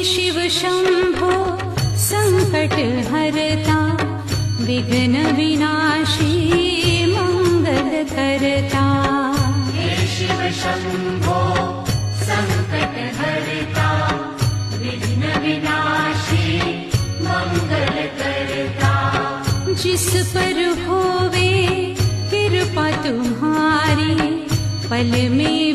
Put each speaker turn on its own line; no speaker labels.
शिव शंभो संकट हरता, विघ्न विनाशी मंगल करता।
हे शिव शंभो संकट हरता, विघ्न विनाशी मंगल करता।
जिस पर होवे कृपा तुम्हारी, पल में